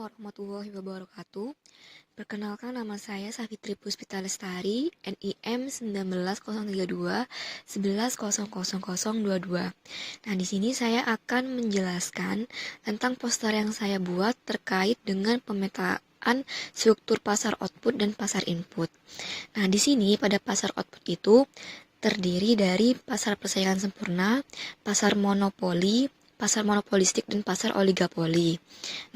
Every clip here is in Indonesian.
warahmatullahi wabarakatuh. Perkenalkan, nama saya Safitri Puspita Lestari, NIM 19032 11000022. Nah, di sini saya akan menjelaskan tentang poster yang saya buat terkait dengan pemetaan struktur pasar output dan pasar input. Nah, di sini pada pasar output itu terdiri dari pasar persaingan sempurna, pasar monopoli, pasar monopolistik, dan pasar oligopoli.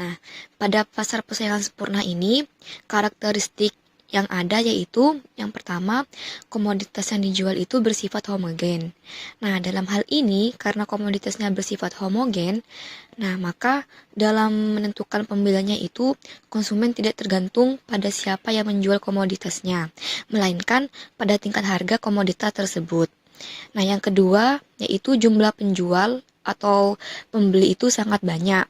Nah, pada pasar persaingan sempurna ini, karakteristik yang ada yaitu yang pertama, komoditas yang dijual itu bersifat homogen. Nah, dalam hal ini, karena komoditasnya bersifat homogen, nah maka dalam menentukan pembeliannya itu, konsumen tidak tergantung pada siapa yang menjual komoditasnya, melainkan pada tingkat harga komoditas tersebut. Nah, yang kedua yaitu jumlah penjual atau pembeli itu sangat banyak.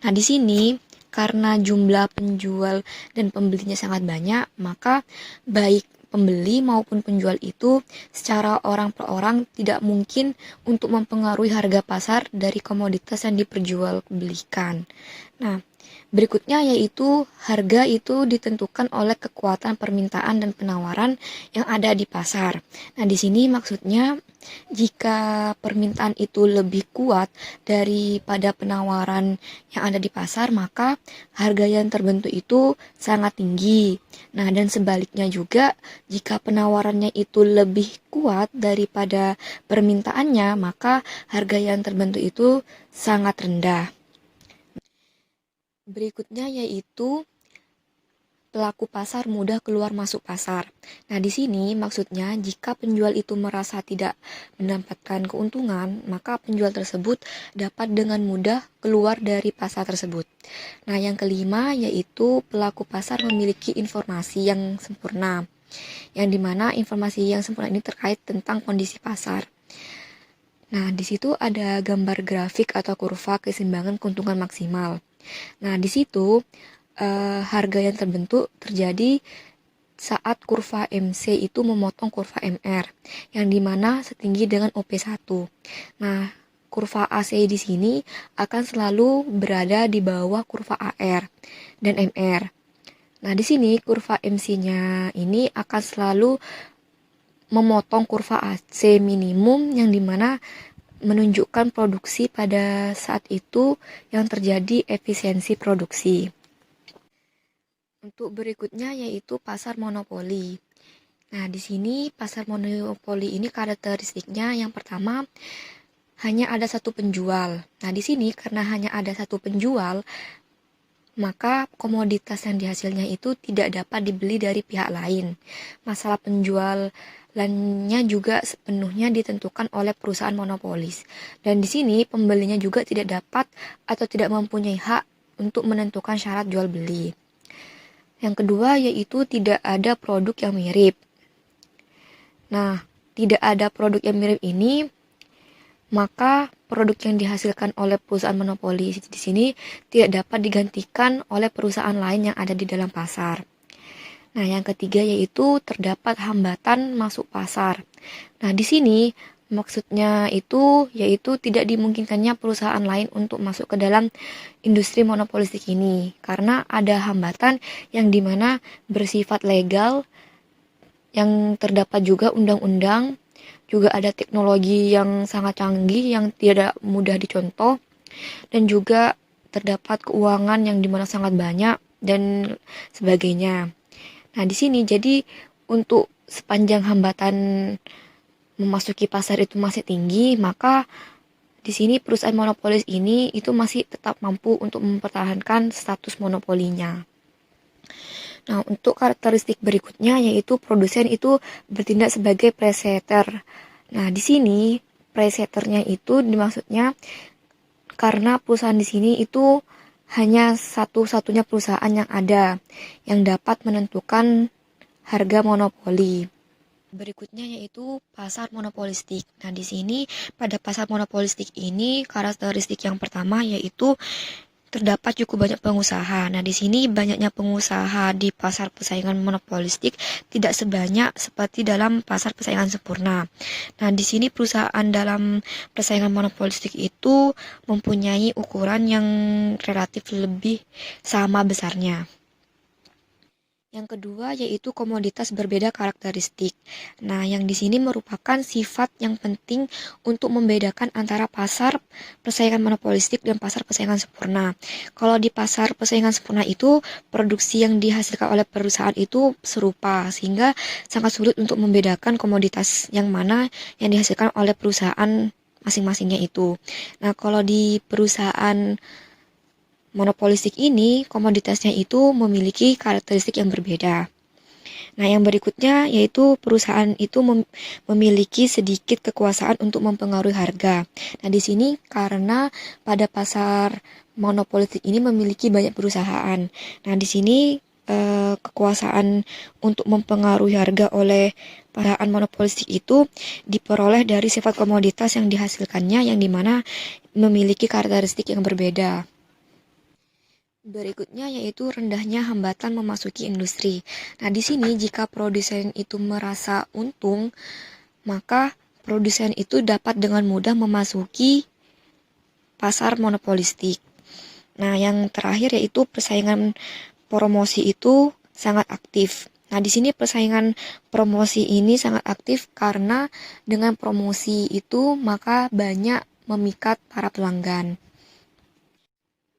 Nah, di sini karena jumlah penjual dan pembelinya sangat banyak, maka baik pembeli maupun penjual itu secara orang per orang tidak mungkin untuk mempengaruhi harga pasar dari komoditas yang diperjualbelikan. Nah, berikutnya yaitu harga itu ditentukan oleh kekuatan permintaan dan penawaran yang ada di pasar. Nah, di sini maksudnya jika permintaan itu lebih kuat daripada penawaran yang ada di pasar, maka harga yang terbentuk itu sangat tinggi. Nah, dan sebaliknya juga, jika penawarannya itu lebih kuat daripada permintaannya, maka harga yang terbentuk itu sangat rendah. Berikutnya yaitu pelaku pasar mudah keluar masuk pasar. Nah, di sini maksudnya jika penjual itu merasa tidak mendapatkan keuntungan, maka penjual tersebut dapat dengan mudah keluar dari pasar tersebut. Nah, yang kelima yaitu pelaku pasar memiliki informasi yang sempurna, yang dimana informasi yang sempurna ini terkait tentang kondisi pasar. Nah, di situ ada gambar grafik atau kurva keseimbangan keuntungan maksimal. Nah, di situ harga yang terbentuk terjadi saat kurva MC itu memotong kurva MR, yang dimana setinggi dengan OP1. Nah, kurva AC di sini akan selalu berada di bawah kurva AR dan MR. Nah, di sini kurva MC-nya ini akan selalu memotong kurva AC minimum, yang dimana menunjukkan produksi pada saat itu yang terjadi efisiensi produksi. Untuk berikutnya yaitu pasar monopoli. Nah, di sini pasar monopoli ini karakteristiknya yang pertama hanya ada satu penjual. Nah, di sini karena hanya ada satu penjual, maka komoditas yang dihasilnya itu tidak dapat dibeli dari pihak lain. Masalah penjualannya juga sepenuhnya ditentukan oleh perusahaan monopolis. Dan di sini pembelinya juga tidak dapat atau tidak mempunyai hak untuk menentukan syarat jual beli. Yang kedua yaitu tidak ada produk yang mirip. Nah, tidak ada produk yang mirip ini, maka produk yang dihasilkan oleh perusahaan monopoli di sini tidak dapat digantikan oleh perusahaan lain yang ada di dalam pasar. Nah, yang ketiga yaitu terdapat hambatan masuk pasar. Nah, di sini maksudnya itu yaitu tidak dimungkinkannya perusahaan lain untuk masuk ke dalam industri monopolistik ini karena ada hambatan yang dimana bersifat legal, yang terdapat juga undang-undang, juga ada teknologi yang sangat canggih yang tidak mudah dicontoh, dan juga terdapat keuangan yang dimana sangat banyak dan sebagainya. Nah, di sini jadi untuk sepanjang hambatan memasuki pasar itu masih tinggi, maka di sini perusahaan monopolis ini itu masih tetap mampu untuk mempertahankan status monopolinya. Nah, untuk karakteristik berikutnya yaitu produsen itu bertindak sebagai presetter. Nah, di sini presetternya itu dimaksudnya karena perusahaan di sini itu hanya satu-satunya perusahaan yang ada yang dapat menentukan harga monopoli. Berikutnya yaitu pasar monopolistik. Nah, di sini pada pasar monopolistik ini karakteristik yang pertama yaitu terdapat cukup banyak pengusaha. Nah, di sini banyaknya pengusaha di pasar persaingan monopolistik tidak sebanyak seperti dalam pasar persaingan sempurna. Nah, di sini perusahaan dalam persaingan monopolistik itu mempunyai ukuran yang relatif lebih sama besarnya. Yang kedua yaitu komoditas berbeda karakteristik. Nah, yang di sini merupakan sifat yang penting untuk membedakan antara pasar persaingan monopolistik dan pasar persaingan sempurna. Kalau di pasar persaingan sempurna itu produksi yang dihasilkan oleh perusahaan itu serupa sehingga sangat sulit untuk membedakan komoditas yang mana yang dihasilkan oleh perusahaan masing-masingnya itu. Nah, kalau di perusahaan monopolistik ini, komoditasnya itu memiliki karakteristik yang berbeda. Nah, yang berikutnya yaitu perusahaan itu memiliki sedikit kekuasaan untuk mempengaruhi harga. Nah, di sini karena pada pasar monopolistik ini memiliki banyak perusahaan. Nah, di sini kekuasaan untuk mempengaruhi harga oleh perusahaan monopolistik itu diperoleh dari sifat komoditas yang dihasilkannya yang dimana memiliki karakteristik yang berbeda. Berikutnya yaitu rendahnya hambatan memasuki industri. Nah, di sini jika produsen itu merasa untung, maka produsen itu dapat dengan mudah memasuki pasar monopolistik. Nah, yang terakhir yaitu persaingan promosi itu sangat aktif. Nah, di sini persaingan promosi ini sangat aktif karena dengan promosi itu maka banyak memikat para pelanggan.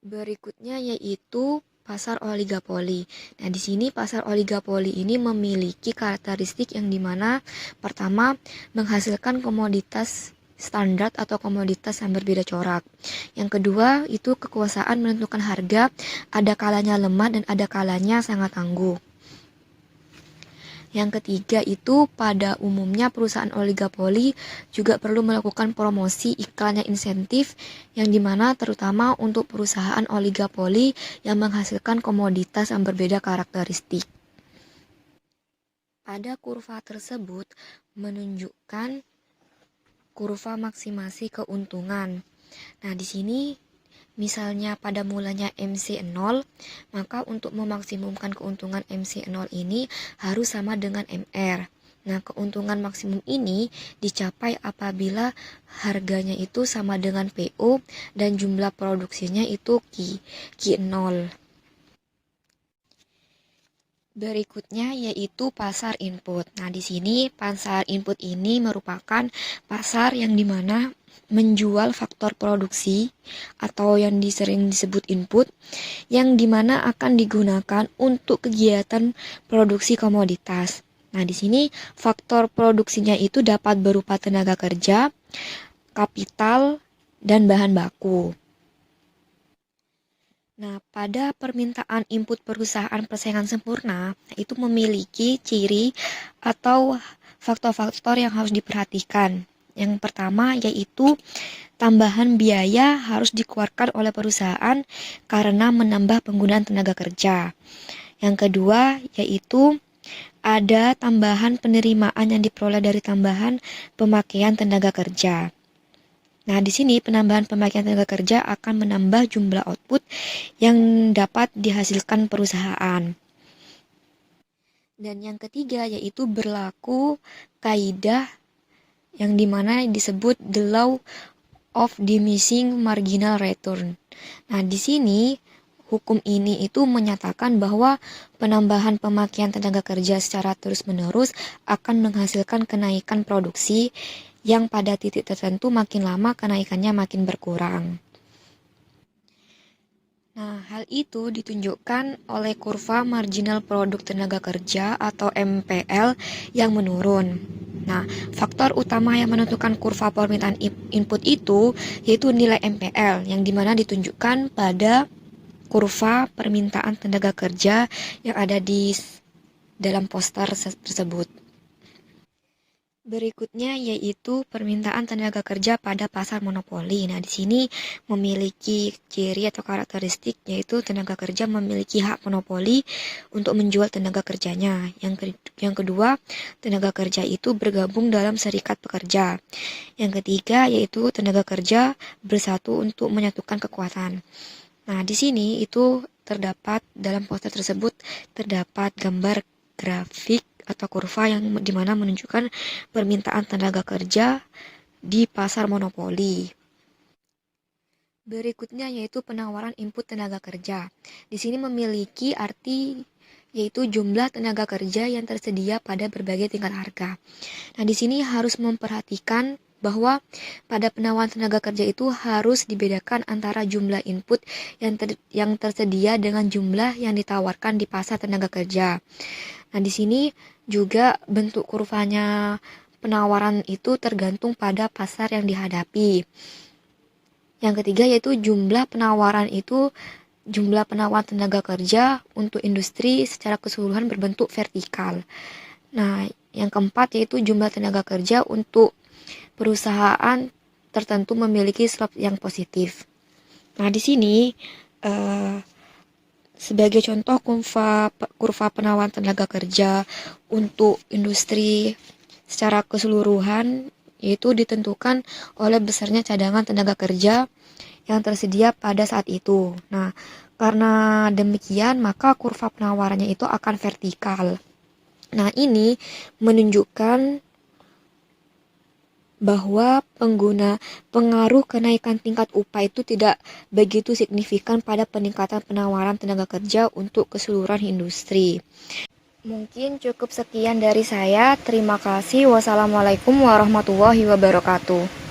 Berikutnya yaitu pasar oligopoli. Nah, di sini pasar oligopoli ini memiliki karakteristik yang dimana pertama menghasilkan komoditas standar atau komoditas yang berbeda corak. Yang kedua itu kekuasaan menentukan harga, ada kalanya lemah dan ada kalanya sangat tangguh. Yang ketiga itu pada umumnya perusahaan oligopoli juga perlu melakukan promosi iklan yang insentif yang dimana terutama untuk perusahaan oligopoli yang menghasilkan komoditas yang berbeda karakteristik. Pada kurva tersebut menunjukkan kurva maksimasi keuntungan. Nah, di sini misalnya pada mulanya MC0, maka untuk memaksimumkan keuntungan MC0 ini harus sama dengan MR. Nah, keuntungan maksimum ini dicapai apabila harganya itu sama dengan PO dan jumlah produksinya itu Q0. Berikutnya yaitu pasar input. Nah, di sini pasar input ini merupakan pasar yang dimana menjual faktor produksi atau yang sering disebut input yang dimana akan digunakan untuk kegiatan produksi komoditas. Nah, di sini faktor produksinya itu dapat berupa tenaga kerja, kapital, dan bahan baku. Nah, pada permintaan input perusahaan persaingan sempurna, itu memiliki ciri atau faktor-faktor yang harus diperhatikan. Yang pertama yaitu tambahan biaya harus dikeluarkan oleh perusahaan karena menambah penggunaan tenaga kerja. Yang kedua yaitu ada tambahan penerimaan yang diperoleh dari tambahan pemakaian tenaga kerja. Nah, di sini penambahan pemakaian tenaga kerja akan menambah jumlah output yang dapat dihasilkan perusahaan. Dan yang ketiga yaitu berlaku kaidah yang dimana disebut the law of diminishing marginal return. Nah, di sini hukum ini itu menyatakan bahwa penambahan pemakaian tenaga kerja secara terus-menerus akan menghasilkan kenaikan produksi yang pada titik tertentu makin lama kenaikannya makin berkurang. Nah, hal itu ditunjukkan oleh kurva marginal produk tenaga kerja atau MPL yang menurun. Nah, faktor utama yang menentukan kurva permintaan input itu yaitu nilai MPL yang dimana ditunjukkan pada kurva permintaan tenaga kerja yang ada di dalam poster tersebut. Berikutnya yaitu permintaan tenaga kerja pada pasar monopoli. Nah, di sini memiliki ciri atau karakteristik yaitu tenaga kerja memiliki hak monopoli untuk menjual tenaga kerjanya. Yang kedua, tenaga kerja itu bergabung dalam serikat pekerja. Yang ketiga yaitu tenaga kerja bersatu untuk menyatukan kekuatan. Nah, di sini itu terdapat dalam poster tersebut terdapat gambar grafik atau kurva yang dimana menunjukkan permintaan tenaga kerja di pasar monopoli. Berikutnya yaitu penawaran input tenaga kerja. Di sini memiliki arti yaitu jumlah tenaga kerja yang tersedia pada berbagai tingkat harga. Nah, di sini harus memperhatikan bahwa pada penawaran tenaga kerja itu harus dibedakan antara jumlah input yang tersedia dengan jumlah yang ditawarkan di pasar tenaga kerja. Nah, di sini juga bentuk kurvanya penawaran itu tergantung pada pasar yang dihadapi. Yang ketiga yaitu jumlah penawaran tenaga kerja untuk industri secara keseluruhan berbentuk vertikal. Nah, yang keempat yaitu jumlah tenaga kerja untuk perusahaan tertentu memiliki slope yang positif. Nah, di sini sebagai contoh kurva penawaran tenaga kerja untuk industri secara keseluruhan yaitu ditentukan oleh besarnya cadangan tenaga kerja yang tersedia pada saat itu. Nah, karena demikian maka kurva penawarannya itu akan vertikal. Nah, ini menunjukkan bahwa pengaruh kenaikan tingkat upah itu tidak begitu signifikan pada peningkatan penawaran tenaga kerja untuk keseluruhan industri. Mungkin cukup sekian dari saya. Terima kasih. Wassalamualaikum warahmatullahi wabarakatuh.